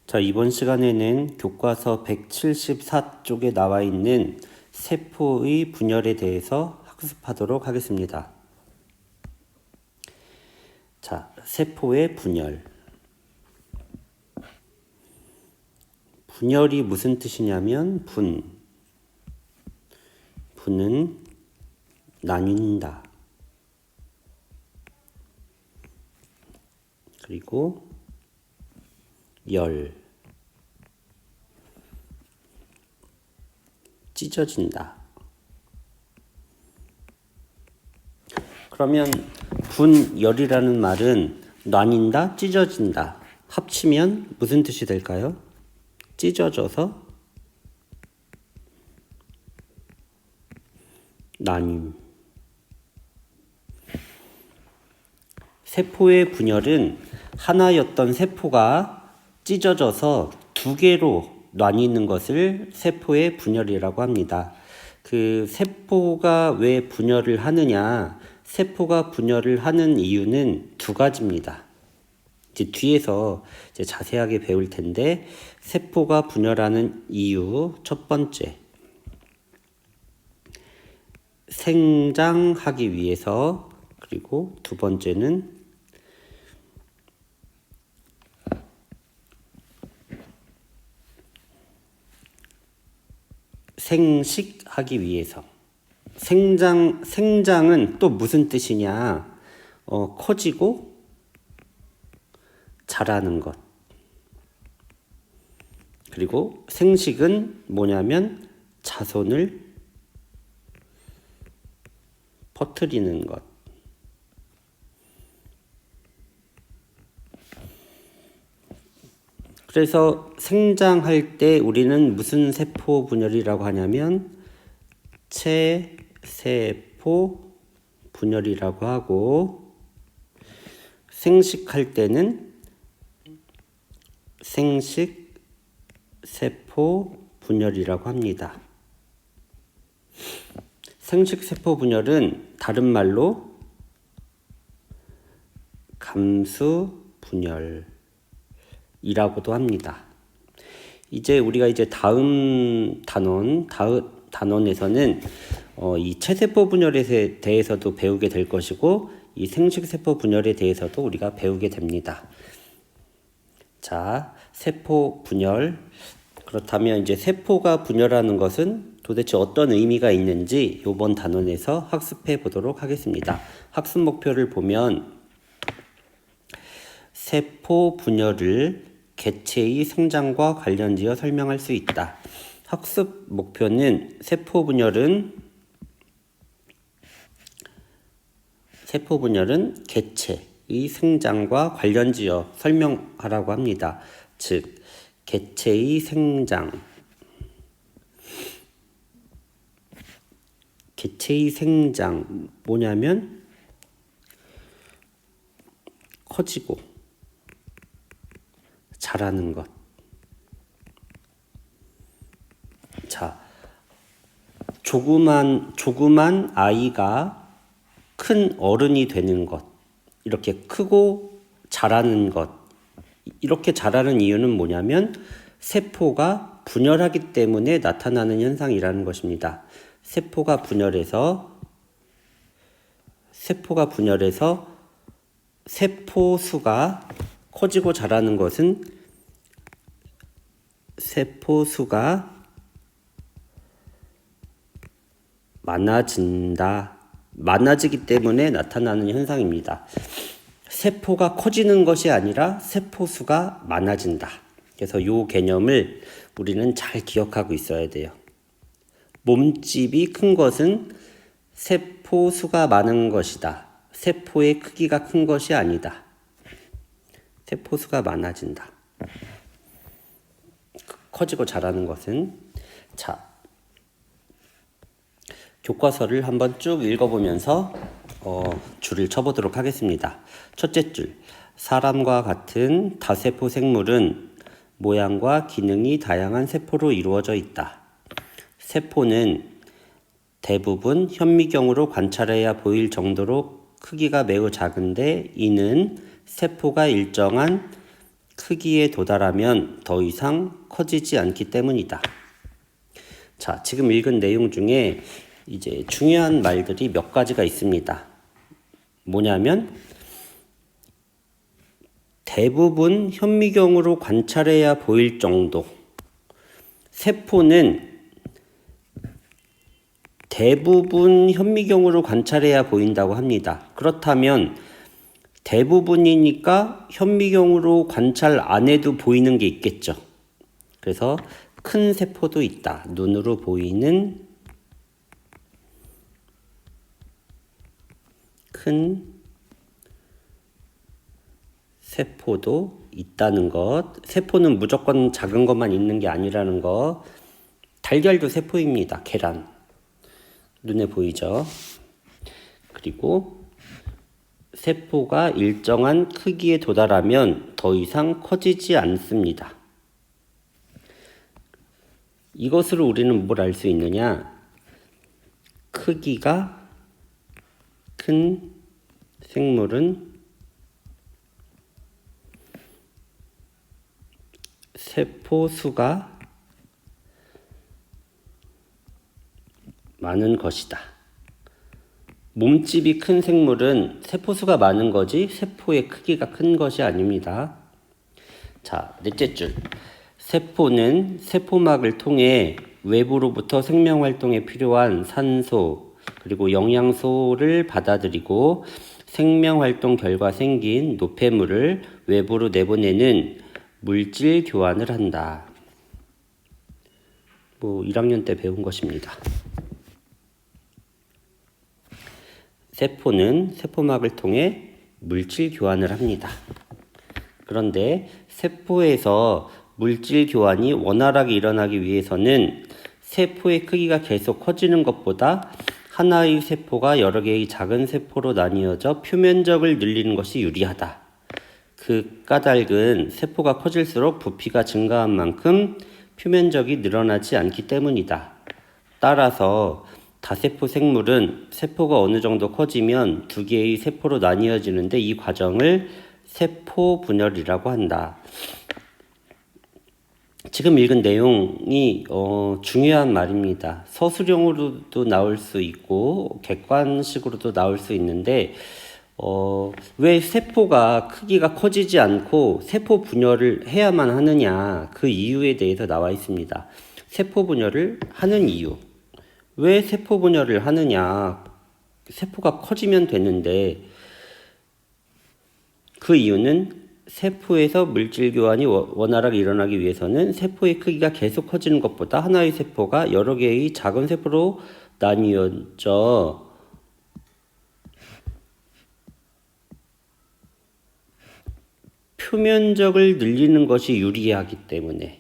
자, 이번 시간에는 교과서 174쪽에 나와 있는 세포의 분열에 대해서 학습하도록 하겠습니다. 자, 세포의 분열. 분열이 무슨 뜻이냐면 분은 나뉜다. 그리고 열, 찢어진다. 그러면 분열이라는 말은 나뉜다, 찢어진다. 합치면 무슨 뜻이 될까요? 찢어져서 나뉜. 세포의 분열은 하나였던 세포가 찢어져서 두 개로 나뉘는 것을 세포의 분열이라고 합니다. 그 세포가 왜 분열을 하느냐? 세포가 분열을 하는 이유는 두 가지입니다. 이제 뒤에서 자세하게 배울 텐데, 세포가 분열하는 이유 첫 번째, 생장하기 위해서, 그리고 두 번째는 생식하기 위해서. 생장은 또 무슨 뜻이냐? 커지고 자라는 것. 그리고 생식은 뭐냐면 자손을 퍼뜨리는 것. 그래서 생장할 때 우리는 무슨 세포 분열이라고 하냐면 체세포 분열이라고 하고, 생식할 때는 생식세포 분열이라고 합니다. 생식세포 분열은 다른 말로 감수 분열이라고도 합니다. 이제 우리가 다음 단원에서는 이 체세포 분열에 대해서도 배우게 될 것이고, 이 생식세포 분열에 대해서도 우리가 배우게 됩니다. 자, 세포 분열. 그렇다면 이제 세포가 분열하는 것은 도대체 어떤 의미가 있는지 이번 단원에서 학습해 보도록 하겠습니다. 학습 목표를 보면, 세포 분열을 개체의 성장과 관련지어 설명할 수 있다. 학습 목표는 세포 분열은 개체의 성장과 관련지어 설명하라고 합니다. 즉, 개체의 성장. 개체의 성장 뭐냐면 커지고 자라는 것. 자, 조그만 아이가 큰 어른이 되는 것, 이렇게 크고 자라는 것. 이렇게 자라는 이유는 뭐냐면 세포가 분열하기 때문에 나타나는 현상이라는 것입니다. 세포가 분열해서 세포 수가 커지고 자라는 것은 세포 수가 많아지기 때문에 나타나는 현상입니다. 세포가 커지는 것이 아니라 세포 수가 많아진다. 그래서 이 개념을 우리는 잘 기억하고 있어야 돼요. 몸집이 큰 것은 세포 수가 많은 것이다. 세포의 크기가 큰 것이 아니다. 세포 수가 많아진다. 커지고 자라는 것은. 자, 교과서를 한번 쭉 읽어보면서 줄을 쳐보도록 하겠습니다. 첫째 줄, 사람과 같은 다세포 생물은 모양과 기능이 다양한 세포로 이루어져 있다. 세포는 대부분 현미경으로 관찰해야 보일 정도로 크기가 매우 작은데, 이는 세포가 일정한 크기에 도달하면 더 이상 커지지 않기 때문이다. 자, 지금 읽은 내용 중에 이제 중요한 말들이 몇 가지가 있습니다. 뭐냐면 대부분 현미경으로 관찰해야 보일 정도. 세포는 대부분 현미경으로 관찰해야 보인다고 합니다. 그렇다면 대부분이니까 현미경으로 관찰 안 해도 보이는 게 있겠죠. 그래서 큰 세포도 있다. 눈으로 보이는 큰 세포도 있다는 것. 세포는 무조건 작은 것만 있는 게 아니라는 것. 달걀도 세포입니다. 계란. 눈에 보이죠? 그리고 세포가 일정한 크기에 도달하면 더 이상 커지지 않습니다. 이것으로 우리는 뭘 알 수 있느냐? 크기가 큰 생물은 세포 수가 많은 것이다. 몸집이 큰 생물은 세포 수가 많은 거지 세포의 크기가 큰 것이 아닙니다. 자, 넷째 줄. 세포는 세포막을 통해 외부로부터 생명 활동에 필요한 산소 그리고 영양소를 받아들이고 생명 활동 결과 생긴 노폐물을 외부로 내보내는 물질 교환을 한다. 1학년 때 배운 것입니다. 세포는 세포막을 통해 물질 교환을 합니다. 그런데 세포에서 물질 교환이 원활하게 일어나기 위해서는 세포의 크기가 계속 커지는 것보다 하나의 세포가 여러 개의 작은 세포로 나뉘어져 표면적을 늘리는 것이 유리하다. 그 까닭은 세포가 커질수록 부피가 증가한 만큼 표면적이 늘어나지 않기 때문이다. 따라서 다세포 생물은 세포가 어느 정도 커지면 두 개의 세포로 나뉘어지는데 이 과정을 세포 분열이라고 한다. 지금 읽은 내용이 중요한 말입니다. 서술형으로도 나올 수 있고 객관식으로도 나올 수 있는데 왜 세포가 크기가 커지지 않고 세포 분열을 해야만 하느냐, 그 이유에 대해서 나와 있습니다. 세포 분열을 하는 이유. 왜 세포 분열을 하느냐? 세포가 커지면 되는데 그 이유는 세포에서 물질 교환이 원활하게 일어나기 위해서는 세포의 크기가 계속 커지는 것보다 하나의 세포가 여러 개의 작은 세포로 나뉘어져 표면적을 늘리는 것이 유리하기 때문에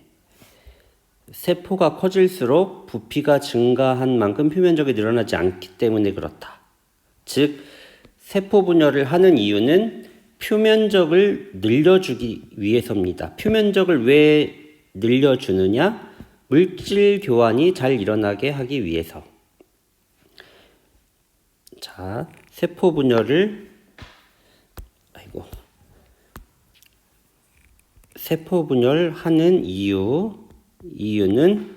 세포가 커질수록 부피가 증가한 만큼 표면적이 늘어나지 않기 때문에 그렇다. 즉, 세포 분열을 하는 이유는 표면적을 늘려주기 위해서입니다. 표면적을 왜 늘려주느냐? 물질 교환이 잘 일어나게 하기 위해서. 자, 세포 분열을 세포 분열하는 이유는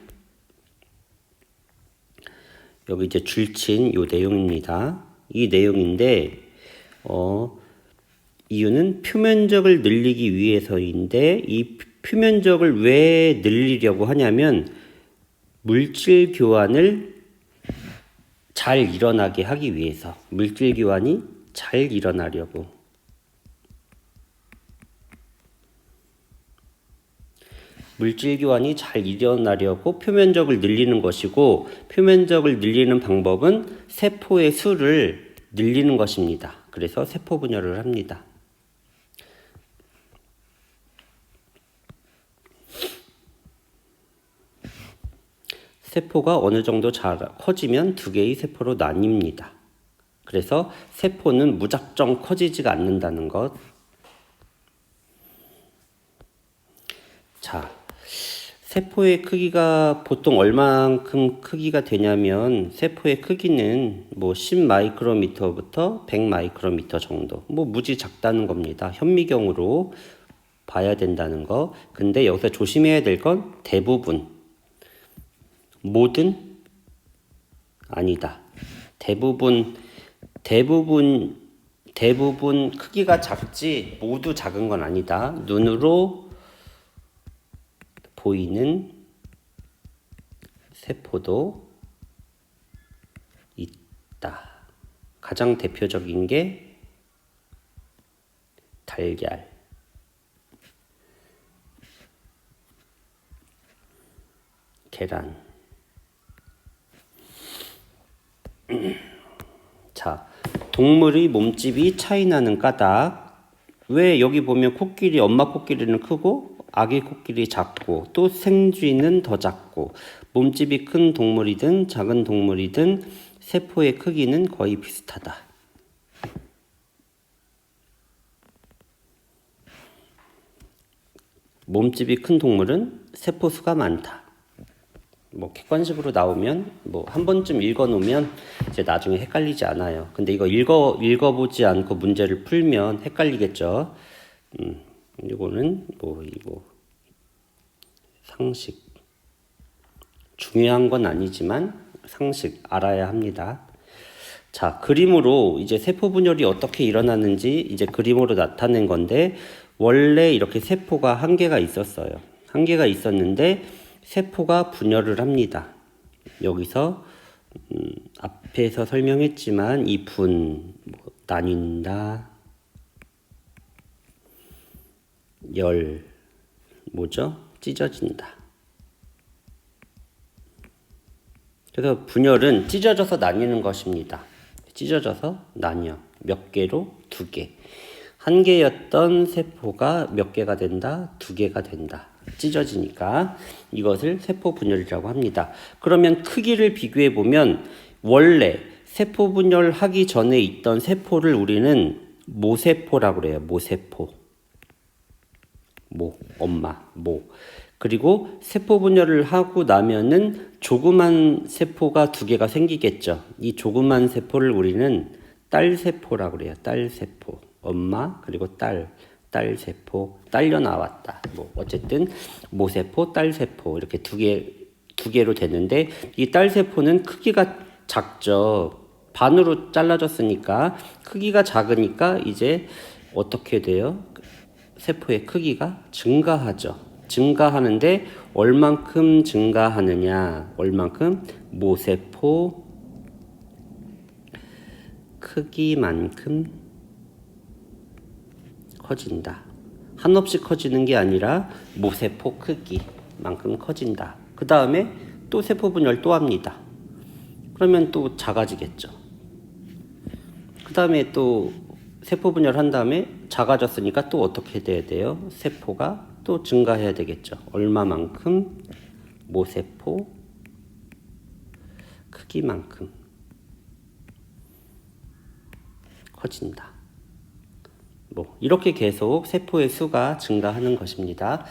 여기 이제 줄친 요 내용입니다. 이 내용인데 이유는 표면적을 늘리기 위해서인데 이 표면적을 왜 늘리려고 하냐면 물질 교환을 잘 일어나게 하기 위해서. 물질 교환이 잘 일어나려고. 물질 교환이 잘 일어나려고 표면적을 늘리는 것이고, 표면적을 늘리는 방법은 세포의 수를 늘리는 것입니다. 그래서 세포 분열을 합니다. 세포가 어느 정도 커지면 두 개의 세포로 나뉩니다. 그래서 세포는 무작정 커지지가 않는다는 것. 자, 세포의 크기가 보통 얼만큼 크기가 되냐면 세포의 크기는 10마이크로미터부터 100마이크로미터 정도. 무지 작다는 겁니다. 현미경으로 봐야 된다는 거. 근데 여기서 조심해야 될 건 대부분, 모든 아니다. 대부분 크기가 작지 모두 작은 건 아니다. 눈으로 보이는 세포도 있다. 가장 대표적인 게 달걀, 계란. 자, 동물의 몸집이 차이 나는 까닭. 왜 여기 보면 코끼리, 엄마 코끼리는 크고 아기 코끼리 작고 또 생쥐는 더 작고 몸집이 큰 동물이든 작은 동물이든 세포의 크기는 거의 비슷하다. 몸집이 큰 동물은 세포 수가 많다. 뭐 객관식으로 나오면 뭐 한 번쯤 읽어 놓으면 이제 나중에 헷갈리지 않아요. 근데 이거 읽어보지 않고 문제를 풀면 헷갈리겠죠. 이거는 뭐 이거 상식, 중요한 건 아니지만 상식 알아야 합니다. 자, 그림으로 이제 세포 분열이 어떻게 일어나는지 이제 그림으로 나타낸 건데, 원래 이렇게 세포가 한 개가 있었어요. 한 개가 있었는데 세포가 분열을 합니다. 여기서 앞에서 설명했지만 이 나뉜다, 뭐죠? 찢어진다. 그래서 분열은 찢어져서 나뉘는 것입니다. 찢어져서 나뉘어. 몇 개로? 2개. 한 개였던 세포가 몇 개가 된다? 2개가 된다. 찢어지니까 이것을 세포 분열이라고 합니다. 그러면 크기를 비교해 보면 원래 세포 분열하기 전에 있던 세포를 우리는 모세포라고 그래요. 모세포. 엄마, 그리고 세포 분열을 하고 나면은 조그만 세포가 2개가 생기겠죠. 이 조그만 세포를 우리는 딸세포라고 그래요. 딸세포. 엄마, 그리고 딸세포. 딸려 나왔다. 어쨌든 모세포, 딸세포. 이렇게 두 개로 되는데, 이 딸세포는 크기가 작죠. 반으로 잘라졌으니까 크기가 작으니까 이제 어떻게 돼요? 세포의 크기가 증가하죠. 증가하는데 얼만큼 증가하느냐? 얼만큼? 모세포 크기만큼 커진다. 한없이 커지는 게 아니라 모세포 크기만큼 커진다. 그 다음에 또 세포 분열 또 합니다. 그러면 또 작아지겠죠. 그 다음에 또 세포 분열한 다음에 작아졌으니까 또 어떻게 돼야 돼요? 세포가 또 증가해야 되겠죠. 얼마만큼? 모세포 크기만큼 커진다. 이렇게 계속 세포의 수가 증가하는 것입니다.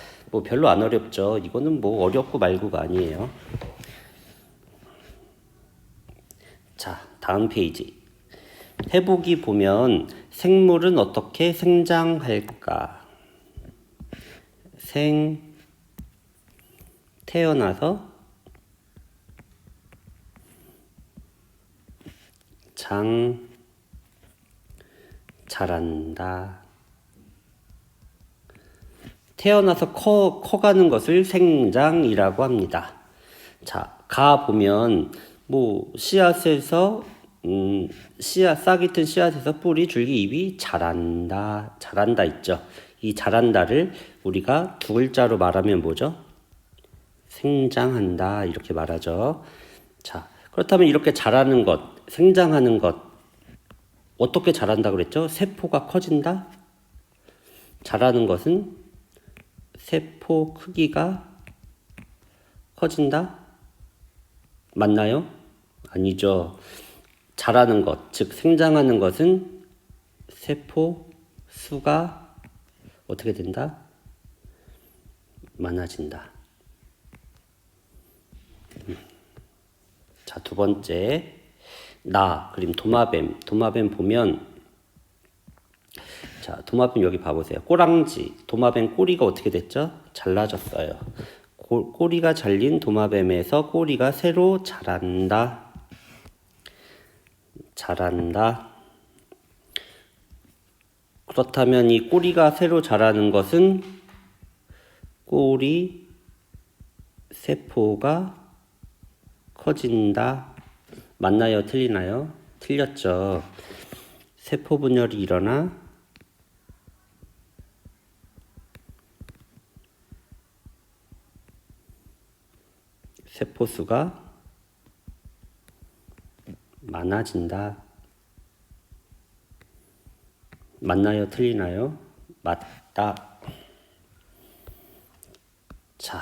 별로 안 어렵죠. 이거는 어렵고 말고가 아니에요. 자, 다음 페이지. 해보기 보면 생물은 어떻게 생장할까? 태어나서 자란다. 태어나서 커가는 것을 생장이라고 합니다. 자, 보면 씨앗에서 싹이 튼 씨앗에서 뿌리, 줄기, 잎이 자란다 있죠. 이 자란다를 우리가 2글자로 말하면 뭐죠? 생장한다 이렇게 말하죠. 자, 그렇다면 이렇게 자라는 것, 생장하는 것 어떻게 자란다 그랬죠? 세포가 커진다? 자라는 것은 세포 크기가 커진다? 맞나요? 아니죠. 자라는 것, 즉 생장하는 것은 세포 수가 어떻게 된다? 많아진다. 자, 2번째. 그림 도마뱀 보면, 자, 도마뱀 여기 봐보세요. 꼬랑지. 도마뱀 꼬리가 어떻게 됐죠? 잘라졌어요. 꼬리가 잘린 도마뱀에서 꼬리가 새로 자란다. 그렇다면 이 꼬리가 새로 자라는 것은 꼬리 세포가 커진다. 맞나요? 틀리나요? 틀렸죠. 세포 분열이 일어나 세포 수가 많아진다. 맞나요? 틀리나요? 맞다. 자,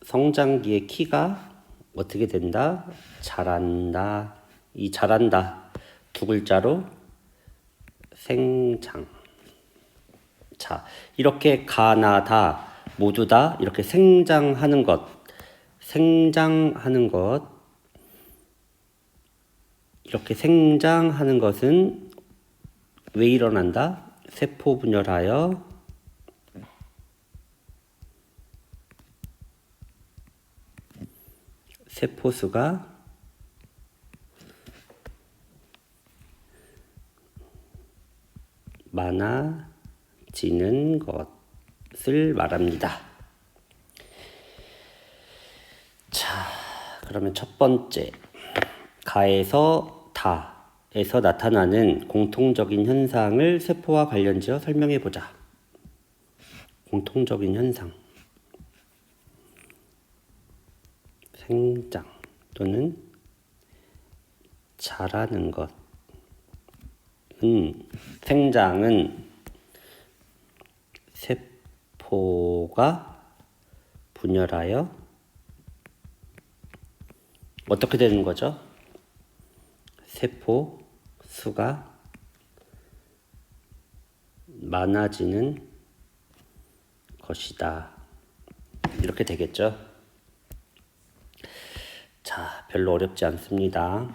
성장기의 키가 어떻게 된다? 자란다. 이 자란다 두 글자로 생장. 자, 이렇게 가나다 모두 다 이렇게 생장하는 것, 이렇게 생장하는 것은 왜 일어난다? 세포 분열하여 세포 수가 많아지는 것을 말합니다. 자, 그러면 첫 번째, 가에서 다에서 나타나는 공통적인 현상을 세포와 관련지어 설명해 보자. 공통적인 현상. 생장 또는 자라는 것. 생장은 세포가 분열하여 어떻게 되는 거죠? 세포 수가 많아지는 것이다. 이렇게 되겠죠? 자, 별로 어렵지 않습니다.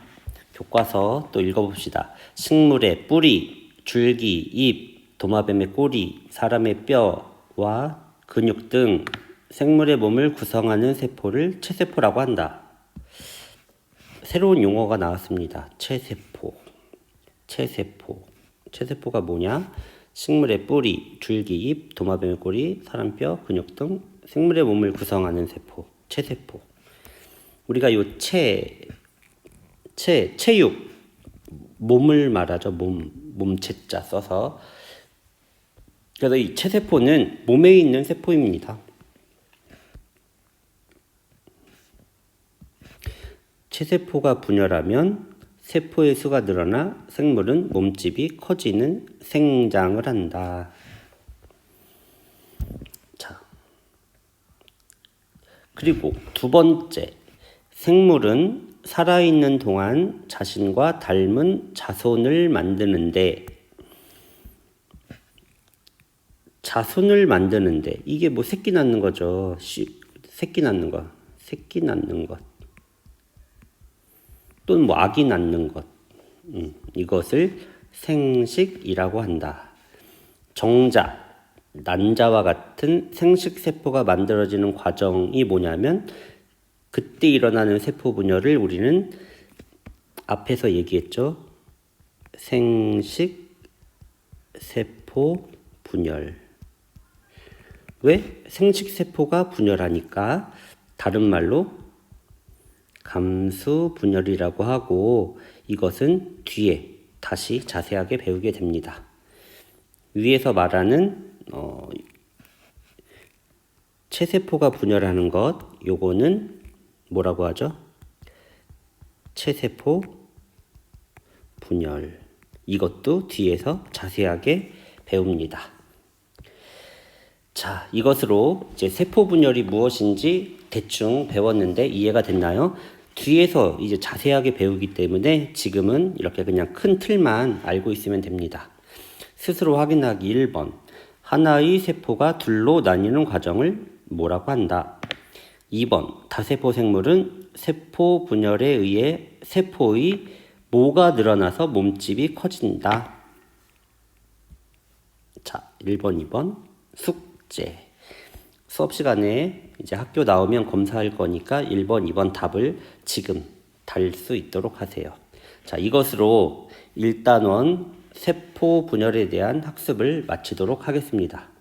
교과서 또 읽어봅시다. 식물의 뿌리, 줄기, 잎, 도마뱀의 꼬리, 사람의 뼈와 근육 등 생물의 몸을 구성하는 세포를 체세포라고 한다. 새로운 용어가 나왔습니다. 체세포. 체세포가 뭐냐? 식물의 뿌리, 줄기, 잎, 도마뱀의 꼬리, 사람 뼈, 근육 등 생물의 몸을 구성하는 세포, 체세포. 우리가 요 체육, 몸을 말하죠. 몸체자 써서. 그래서 이 체세포는 몸에 있는 세포입니다. 체세포가 분열하면 세포의 수가 늘어나 생물은 몸집이 커지는 생장을 한다. 자, 그리고 두 번째, 생물은 살아있는 동안 자신과 닮은 자손을 만드는데, 이게 뭐 새끼 낳는 거죠. 새끼 낳는 것. 또는 뭐 아기 낳는 것. 이것을 생식이라고 한다. 정자, 난자와 같은 생식세포가 만들어지는 과정이 뭐냐면 그때 일어나는 세포 분열을 우리는 앞에서 얘기했죠. 생식세포 분열. 왜? 생식세포가 분열하니까 다른 말로 감수 분열이라고 하고 이것은 뒤에 다시 자세하게 배우게 됩니다. 위에서 말하는 체세포가 분열하는 것, 요거는 뭐라고 하죠? 체세포 분열. 이것도 뒤에서 자세하게 배웁니다. 자, 이것으로 이제 세포 분열이 무엇인지 대충 배웠는데 이해가 됐나요? 뒤에서 이제 자세하게 배우기 때문에 지금은 이렇게 그냥 큰 틀만 알고 있으면 됩니다. 스스로 확인하기 1번. 하나의 세포가 둘로 나뉘는 과정을 뭐라고 한다? 2번. 다세포 생물은 세포 분열에 의해 세포의 모가 늘어나서 몸집이 커진다. 1번, 2번 숙제. 수업 시간에 이제 학교 나오면 검사할 거니까 1번, 2번 답을 지금 달 수 있도록 하세요. 자, 이것으로 1단원 세포 분열에 대한 학습을 마치도록 하겠습니다.